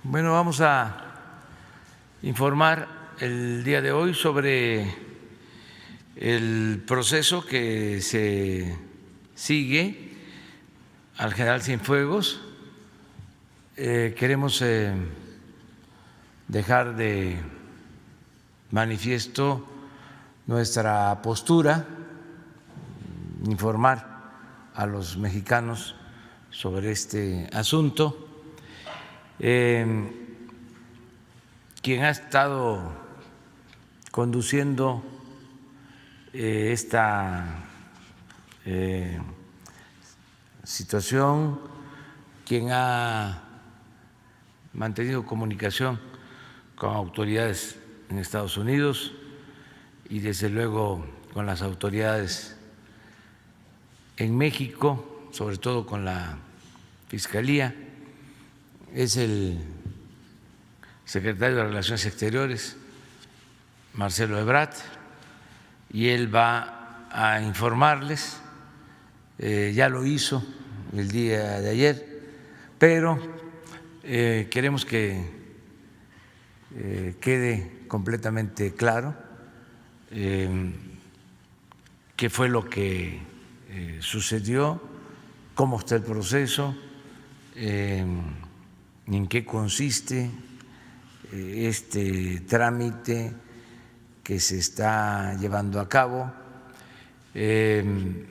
Bueno, vamos a informar el día de hoy sobre el proceso que se sigue al general Cienfuegos. Queremos dejar de manifiesto nuestra postura, informar a los mexicanos sobre este asunto. Quien ha estado conduciendo esta situación, quien ha mantenido comunicación con autoridades en Estados Unidos y desde luego con las autoridades en México, sobre todo con la Fiscalía, es el secretario de Relaciones Exteriores, Marcelo Ebrard, y él va a informarles, ya lo hizo el día de ayer, pero queremos que quede completamente claro qué fue lo que sucedió, cómo está el proceso, en qué consiste este trámite que se está llevando a cabo, el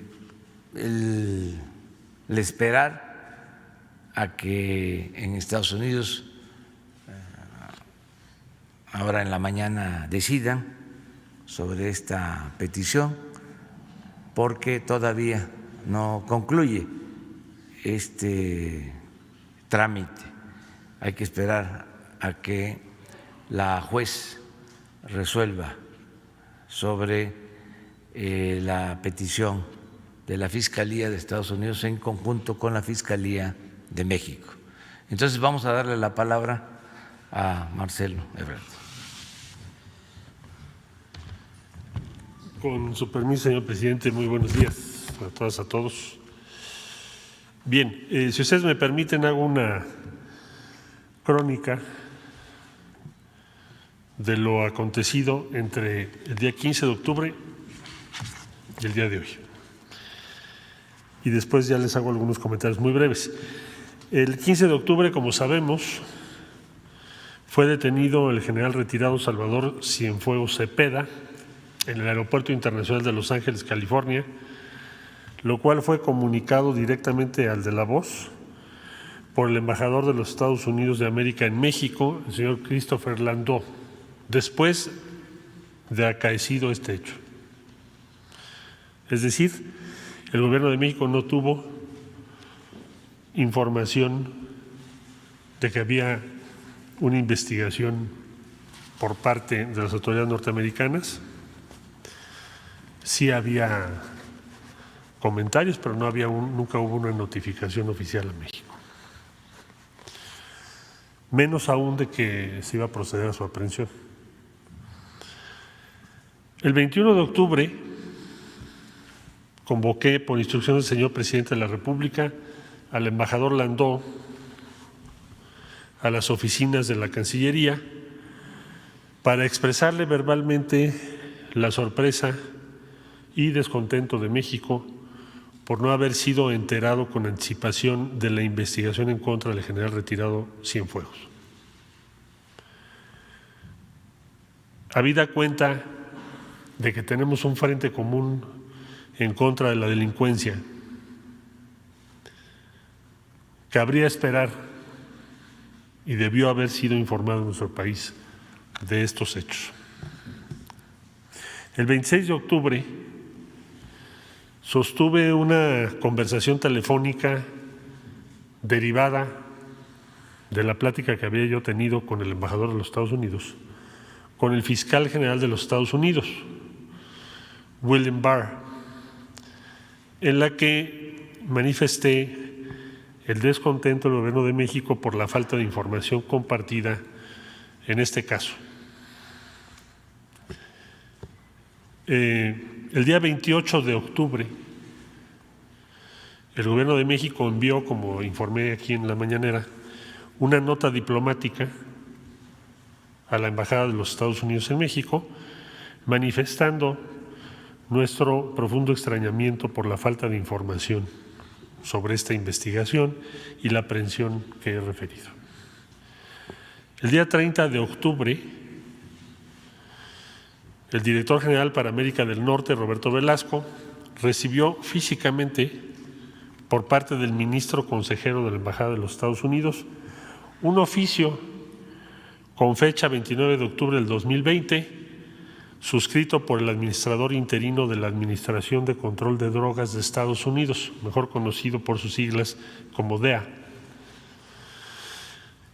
esperar a que en Estados Unidos ahora en la mañana decidan sobre esta petición, porque todavía no concluye este trámite. Hay que esperar a que la juez resuelva sobre la petición de la Fiscalía de Estados Unidos en conjunto con la Fiscalía de México. Entonces vamos a darle la palabra a Marcelo Ebrard. Con su permiso, señor presidente, muy buenos días a todas, a todos. Bien, si ustedes me permiten, hago una crónica de lo acontecido entre el día 15 de octubre y el día de hoy. Y después ya les hago algunos comentarios muy breves. El 15 de octubre, como sabemos, fue detenido el general retirado Salvador Cienfuegos Cepeda en el Aeropuerto Internacional de Los Ángeles, California, lo cual fue comunicado directamente al de La Voz por el embajador de los Estados Unidos de América en México, el señor Christopher Landau, después de acaecido este hecho. Es decir, el gobierno de México no tuvo información de que había una investigación por parte de las autoridades norteamericanas. Sí había comentarios, pero no había nunca hubo una notificación oficial a México. Menos aún de que se iba a proceder a su aprehensión. El 21 de octubre convoqué por instrucción del señor presidente de la República al embajador Landau a las oficinas de la Cancillería para expresarle verbalmente la sorpresa y descontento de México por no haber sido enterado con anticipación de la investigación en contra del general retirado Cienfuegos. Habida cuenta de que tenemos un frente común en contra de la delincuencia, cabría esperar y debió haber sido informado nuestro país de estos hechos. El 26 de octubre sostuve una conversación telefónica derivada de la plática que había yo tenido con el embajador de los Estados Unidos, con el fiscal general de los Estados Unidos, William Barr, en la que manifesté el descontento del gobierno de México por la falta de información compartida en este caso. El día 28 de octubre, el gobierno de México envió, como informé aquí en la mañanera, una nota diplomática a la Embajada de los Estados Unidos en México, manifestando nuestro profundo extrañamiento por la falta de información sobre esta investigación y la aprehensión que he referido. El día 30 de octubre, el director general para América del Norte, Roberto Velasco, recibió físicamente por parte del ministro consejero de la Embajada de los Estados Unidos un oficio con fecha 29 de octubre del 2020, suscrito por el administrador interino de la Administración de Control de Drogas de Estados Unidos, mejor conocido por sus siglas como DEA,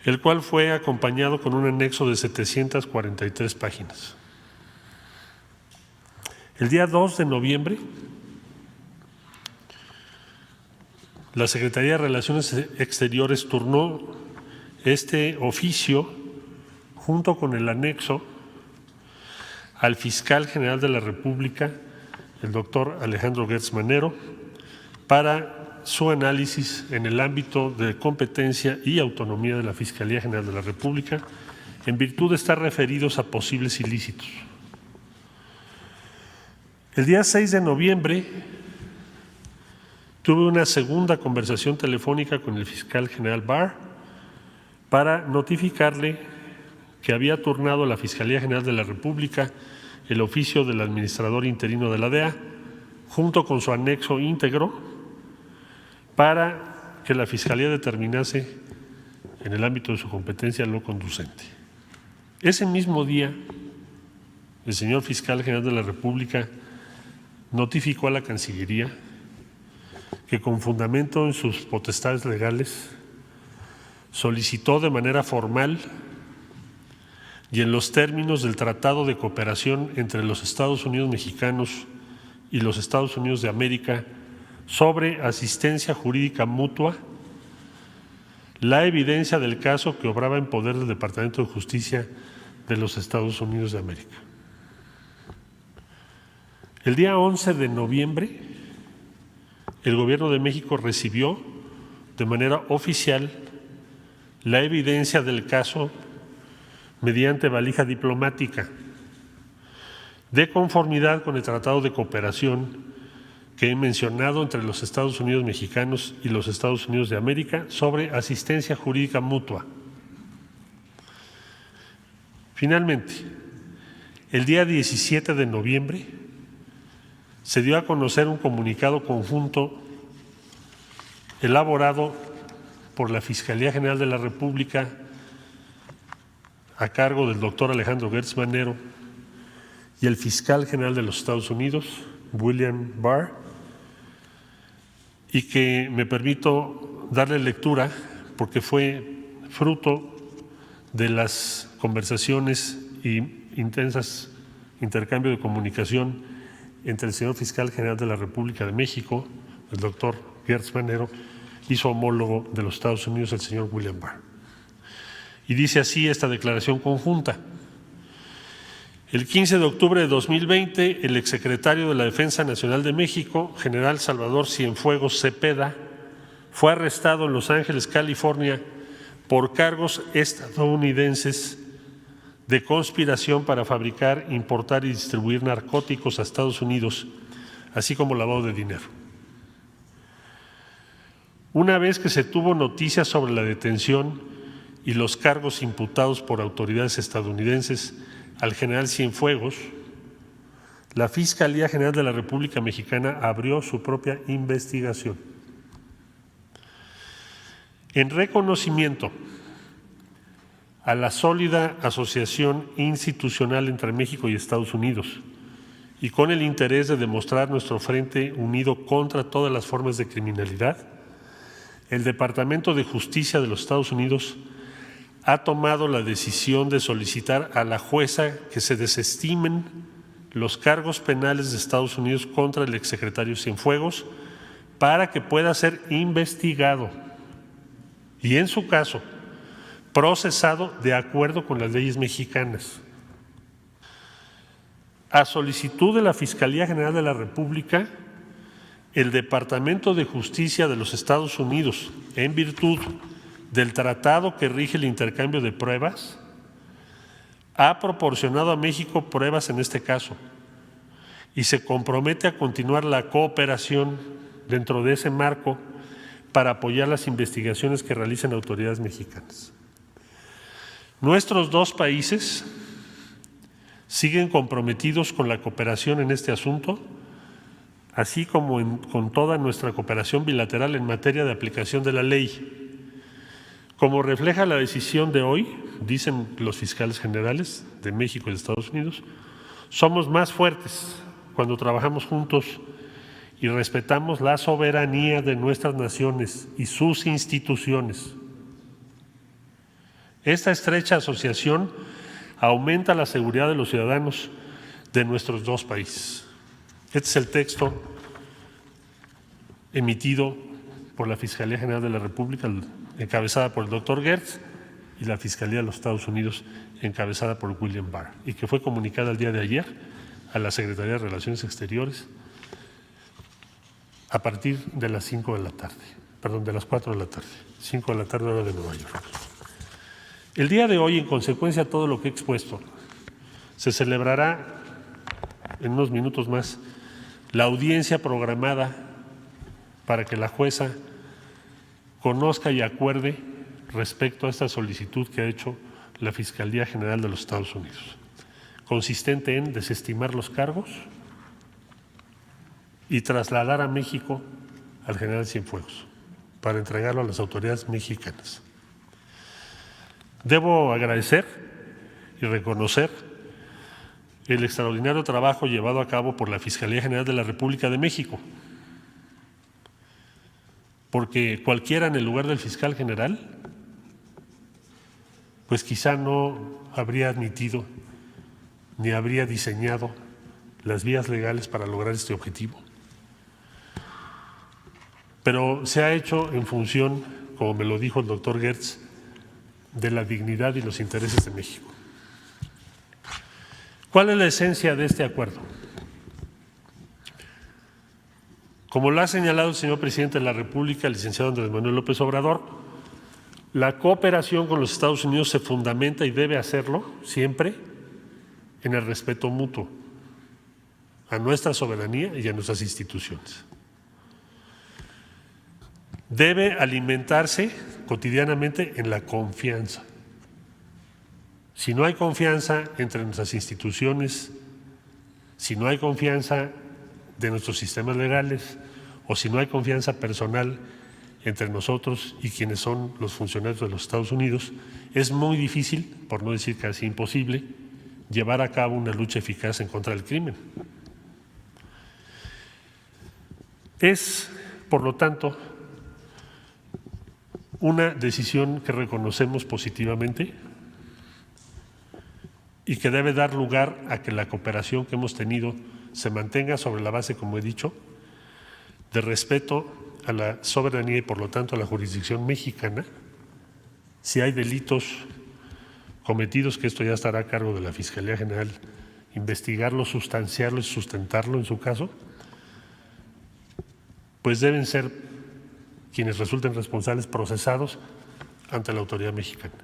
el cual fue acompañado con un anexo de 743 páginas. El día 2 de noviembre, la Secretaría de Relaciones Exteriores turnó este oficio junto con el anexo al fiscal general de la República, el doctor Alejandro Gertz Manero, para su análisis en el ámbito de competencia y autonomía de la Fiscalía General de la República, en virtud de estar referidos a posibles ilícitos. El día 6 de noviembre tuve una segunda conversación telefónica con el fiscal general Barr para notificarle que había turnado a la Fiscalía General de la República el oficio del administrador interino de la DEA, junto con su anexo íntegro, para que la Fiscalía determinase en el ámbito de su competencia lo conducente. Ese mismo día, el señor fiscal general de la República notificó a la Cancillería que, con fundamento en sus potestades legales, solicitó de manera formal y en los términos del Tratado de Cooperación entre los Estados Unidos mexicanos y los Estados Unidos de América sobre asistencia jurídica mutua, la evidencia del caso que obraba en poder del Departamento de Justicia de los Estados Unidos de América. El día 11 de noviembre, el Gobierno de México recibió de manera oficial la evidencia del caso mediante valija diplomática, de conformidad con el Tratado de Cooperación que he mencionado entre los Estados Unidos mexicanos y los Estados Unidos de América sobre asistencia jurídica mutua. Finalmente, el día 17 de noviembre se dio a conocer un comunicado conjunto elaborado por la Fiscalía General de la República a cargo del doctor Alejandro Gertz Manero y el fiscal general de los Estados Unidos, William Barr, y que me permito darle lectura porque fue fruto de las conversaciones y intensas intercambio de comunicación entre el señor fiscal general de la República de México, el doctor Gertz Manero, y su homólogo de los Estados Unidos, el señor William Barr. Y dice así esta declaración conjunta. El 15 de octubre de 2020, el exsecretario de la Defensa Nacional de México, general Salvador Cienfuegos Cepeda, fue arrestado en Los Ángeles, California, por cargos estadounidenses de conspiración para fabricar, importar y distribuir narcóticos a Estados Unidos, así como lavado de dinero. Una vez que se tuvo noticias sobre la detención y los cargos imputados por autoridades estadounidenses al general Cienfuegos, la Fiscalía General de la República Mexicana abrió su propia investigación. En reconocimiento a la sólida asociación institucional entre México y Estados Unidos y con el interés de demostrar nuestro frente unido contra todas las formas de criminalidad, el Departamento de Justicia de los Estados Unidos ha tomado la decisión de solicitar a la jueza que se desestimen los cargos penales de Estados Unidos contra el exsecretario Cienfuegos para que pueda ser investigado y, en su caso, procesado de acuerdo con las leyes mexicanas. A solicitud de la Fiscalía General de la República, el Departamento de Justicia de los Estados Unidos, en virtud del tratado que rige el intercambio de pruebas, ha proporcionado a México pruebas en este caso y se compromete a continuar la cooperación dentro de ese marco para apoyar las investigaciones que realicen autoridades mexicanas. Nuestros dos países siguen comprometidos con la cooperación en este asunto, así como con toda nuestra cooperación bilateral en materia de aplicación de la ley. Como refleja la decisión de hoy, dicen los fiscales generales de México y de Estados Unidos, somos más fuertes cuando trabajamos juntos y respetamos la soberanía de nuestras naciones y sus instituciones. Esta estrecha asociación aumenta la seguridad de los ciudadanos de nuestros dos países. Este es el texto emitido por la Fiscalía General de la República, encabezada por el doctor Gertz, y la Fiscalía de los Estados Unidos, encabezada por William Barr, y que fue comunicada el día de ayer a la Secretaría de Relaciones Exteriores a partir de las 5 de la tarde, perdón, de las 4 de la tarde, 5 de la tarde hora de Nueva York. El día de hoy, en consecuencia de todo lo que he expuesto, se celebrará en unos minutos más la audiencia programada para que la jueza conozca y acuerde respecto a esta solicitud que ha hecho la Fiscalía General de los Estados Unidos, consistente en desestimar los cargos y trasladar a México al general Cienfuegos para entregarlo a las autoridades mexicanas. Debo agradecer y reconocer el extraordinario trabajo llevado a cabo por la Fiscalía General de la República de México, porque cualquiera en el lugar del fiscal general, pues quizá no habría admitido ni habría diseñado las vías legales para lograr este objetivo. Pero se ha hecho en función, como me lo dijo el doctor Gertz, de la dignidad y los intereses de México. ¿Cuál es la esencia de este acuerdo? Como lo ha señalado el señor presidente de la República, el licenciado Andrés Manuel López Obrador, la cooperación con los Estados Unidos se fundamenta y debe hacerlo siempre en el respeto mutuo a nuestra soberanía y a nuestras instituciones. Debe alimentarse cotidianamente en la confianza. Si no hay confianza entre nuestras instituciones, si no hay confianza de nuestros sistemas legales o si no hay confianza personal entre nosotros y quienes son los funcionarios de los Estados Unidos, es muy difícil, por no decir casi imposible, llevar a cabo una lucha eficaz en contra del crimen. Es, por lo tanto, una decisión que reconocemos positivamente y que debe dar lugar a que la cooperación que hemos tenido se mantenga sobre la base, como he dicho, de respeto a la soberanía y por lo tanto a la jurisdicción mexicana. Si hay delitos cometidos, que esto ya estará a cargo de la Fiscalía General, investigarlo, sustanciarlo y sustentarlo en su caso, pues deben ser quienes resulten responsables procesados ante la autoridad mexicana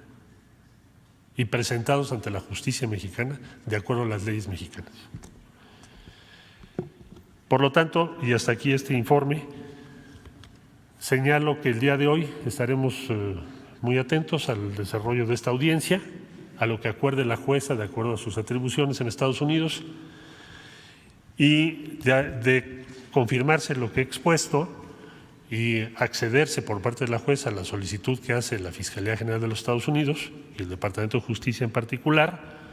y presentados ante la justicia mexicana de acuerdo a las leyes mexicanas. Por lo tanto, y hasta aquí este informe, señalo que el día de hoy estaremos muy atentos al desarrollo de esta audiencia, a lo que acuerde la jueza de acuerdo a sus atribuciones en Estados Unidos, y de confirmarse lo que he expuesto y accederse por parte de la jueza a la solicitud que hace la Fiscalía General de los Estados Unidos y el Departamento de Justicia en particular,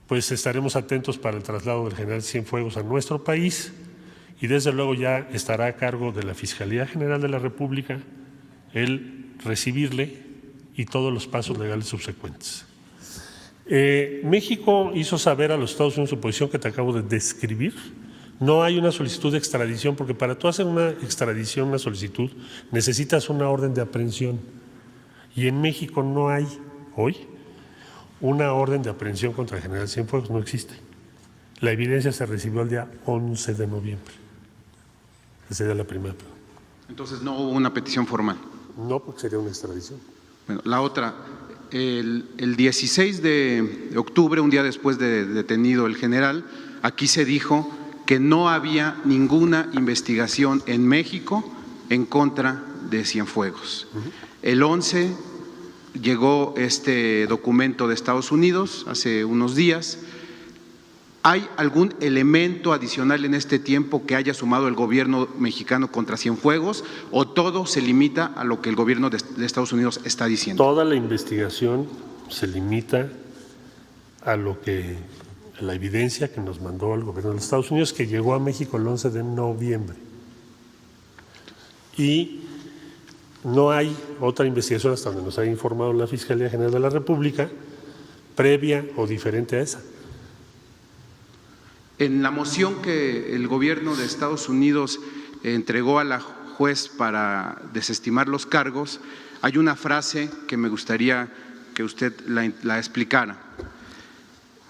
pues estaremos atentos para el traslado del general Cienfuegos a nuestro país y desde luego ya estará a cargo de la Fiscalía General de la República el recibirle y todos los pasos legales subsecuentes. México hizo saber a los Estados Unidos su posición que te acabo de describir. No hay una solicitud de extradición, porque para tú hacer una extradición, una solicitud, necesitas una orden de aprehensión. Y en México no hay hoy una orden de aprehensión contra el general Cienfuegos, no existe. La evidencia se recibió el día 11 de noviembre. Esa sería la primera. Entonces no hubo una petición formal. No, porque sería una extradición. Bueno, la otra, el 16 de octubre, un día después de detenido el general, aquí se dijo que no había ninguna investigación en México en contra de Cienfuegos. El 11 llegó este documento de Estados Unidos hace unos días. ¿Hay algún elemento adicional en este tiempo que haya sumado el gobierno mexicano contra Cienfuegos o todo se limita a lo que el gobierno de Estados Unidos está diciendo? Toda la investigación se limita a la evidencia que nos mandó el gobierno de los Estados Unidos, que llegó a México el 11 de noviembre. Y no hay otra investigación, hasta donde nos ha informado la Fiscalía General de la República, previa o diferente a esa. En la moción que el gobierno de Estados Unidos entregó a la juez para desestimar los cargos, hay una frase que me gustaría que usted la explicara.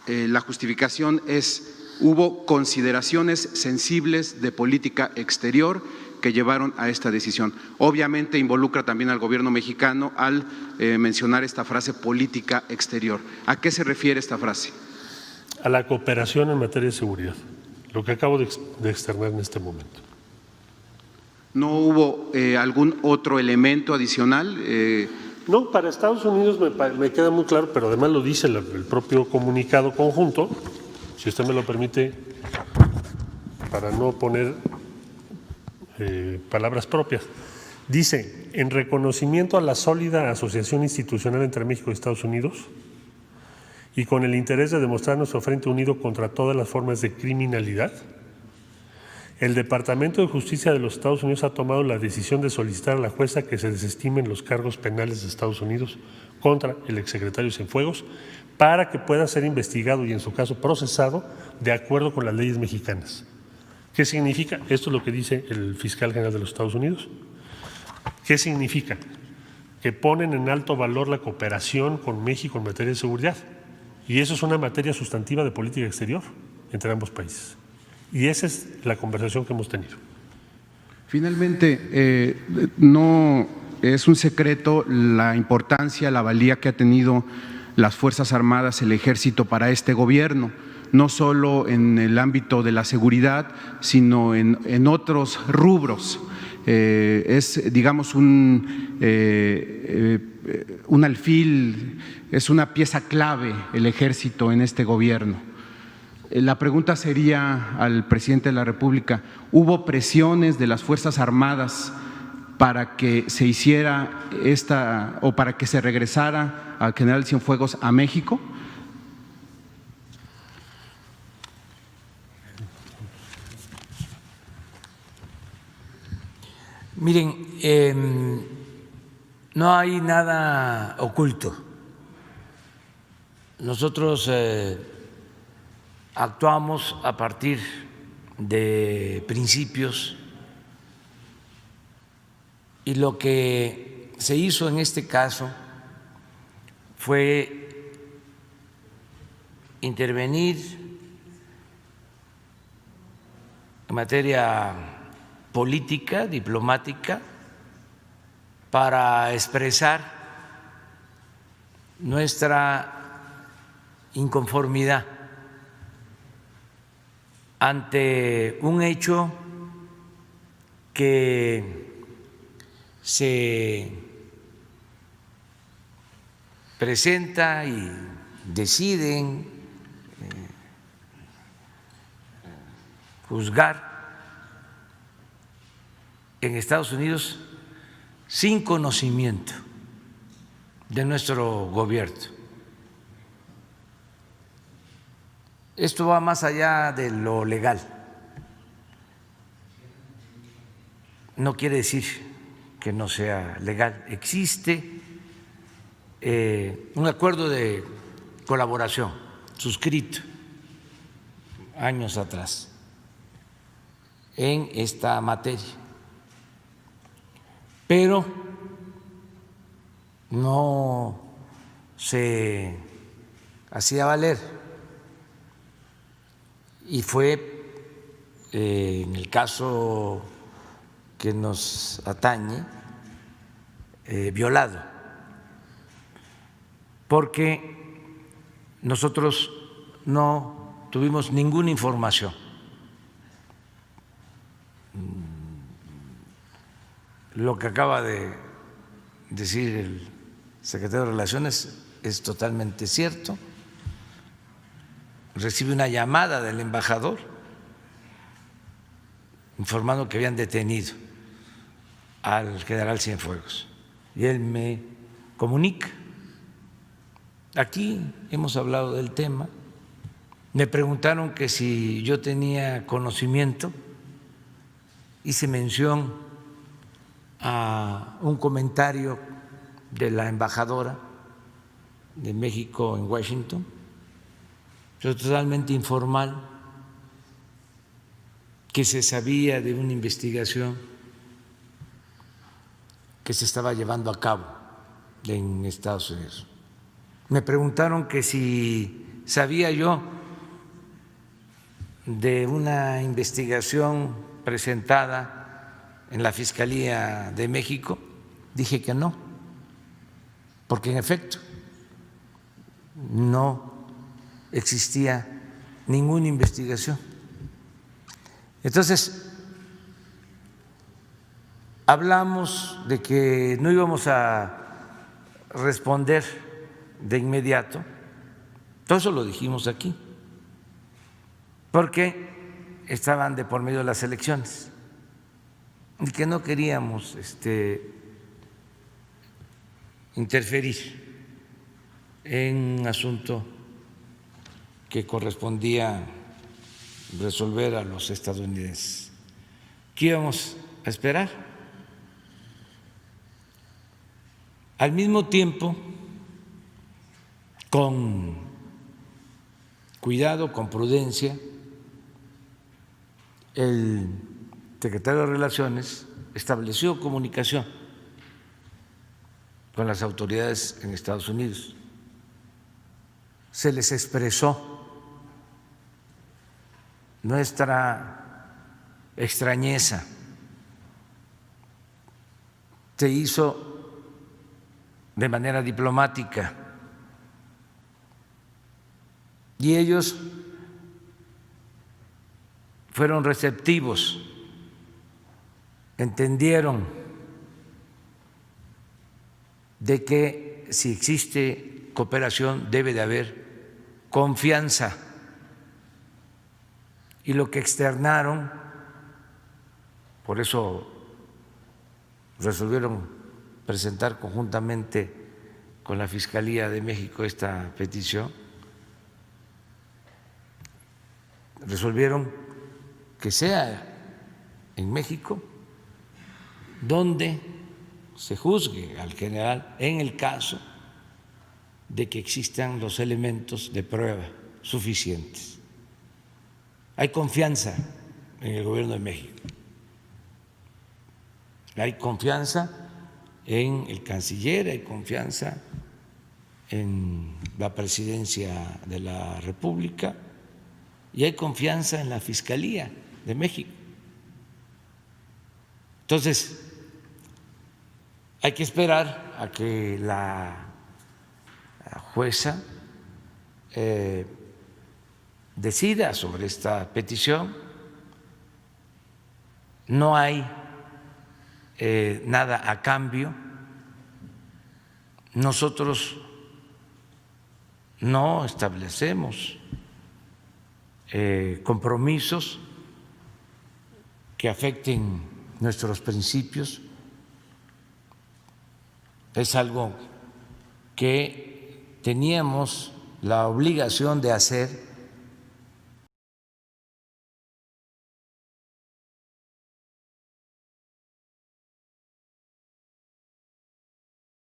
La justificación es: hubo consideraciones sensibles de política exterior que llevaron a esta decisión. Obviamente involucra también al gobierno mexicano al mencionar esta frase política exterior. ¿A qué se refiere esta frase? A la cooperación en materia de seguridad, lo que acabo de externar en este momento. ¿No hubo algún otro elemento adicional? No, para Estados Unidos me queda muy claro, pero además lo dice el propio comunicado conjunto, si usted me lo permite, para no poner palabras propias. Dice: en reconocimiento a la sólida asociación institucional entre México y Estados Unidos, y con el interés de demostrar nuestro frente unido contra todas las formas de criminalidad, el Departamento de Justicia de los Estados Unidos ha tomado la decisión de solicitar a la jueza que se desestimen los cargos penales de Estados Unidos contra el exsecretario Cienfuegos para que pueda ser investigado y, en su caso, procesado de acuerdo con las leyes mexicanas. ¿Qué significa? Esto es lo que dice el fiscal general de los Estados Unidos. ¿Qué significa? Que ponen en alto valor la cooperación con México en materia de seguridad. Y eso es una materia sustantiva de política exterior entre ambos países. Y esa es la conversación que hemos tenido. Finalmente, no es un secreto la importancia, la valía que ha tenido las Fuerzas Armadas, el Ejército para este gobierno, no solo en el ámbito de la seguridad, sino en otros rubros. Es, digamos, un alfil, es una pieza clave el Ejército en este gobierno. La pregunta sería al presidente de la República: ¿hubo presiones de las Fuerzas Armadas para que se hiciera esta o para que se regresara al general Cienfuegos a México? Miren, no hay nada oculto. Nosotros actuamos a partir de principios y lo que se hizo en este caso fue intervenir en materia política, diplomática, para expresar nuestra inconformidad ante un hecho que se presenta y deciden juzgar en Estados Unidos sin conocimiento de nuestro gobierno. Esto va más allá de lo legal. No quiere decir que no sea legal. Existe un acuerdo de colaboración suscrito años atrás en esta materia, pero no se hacía valer. Y fue en el caso que nos atañe violado, porque nosotros no tuvimos ninguna información. Lo que acaba de decir el secretario de Relaciones es totalmente cierto. Recibe una llamada del embajador informando que habían detenido al general Cienfuegos y él me comunica. Aquí hemos hablado del tema. Me preguntaron que si yo tenía conocimiento, hice mención a un comentario de la embajadora de México en Washington, pero totalmente informal, que se sabía de una investigación que se estaba llevando a cabo en Estados Unidos. Me preguntaron que si sabía yo de una investigación presentada en la Fiscalía de México. Dije que no, porque en efecto no existía ninguna investigación. Entonces, hablamos de que no íbamos a responder de inmediato, todo eso lo dijimos aquí, porque estaban de por medio las elecciones y que no queríamos interferir en un asunto que correspondía resolver a los estadounidenses, que íbamos a esperar. Al mismo tiempo, con cuidado, con prudencia, el secretario de Relaciones estableció comunicación con las autoridades en Estados Unidos. Se les expresó nuestra extrañeza. Se hizo de manera diplomática y ellos fueron receptivos, entendieron de que si existe cooperación debe de haber confianza, y lo que externaron, por eso resolvieron presentar conjuntamente con la Fiscalía de México esta petición, resolvieron que sea en México donde se juzgue al general en el caso de que existan los elementos de prueba suficientes. Hay confianza en el gobierno de México, hay confianza en el canciller, hay confianza en la presidencia de la República y hay confianza en la Fiscalía de México. Entonces, hay que esperar a que la jueza decida sobre esta petición. No hay nada a cambio. Nosotros no establecemos compromisos que afecten nuestros principios. Es algo que teníamos la obligación de hacer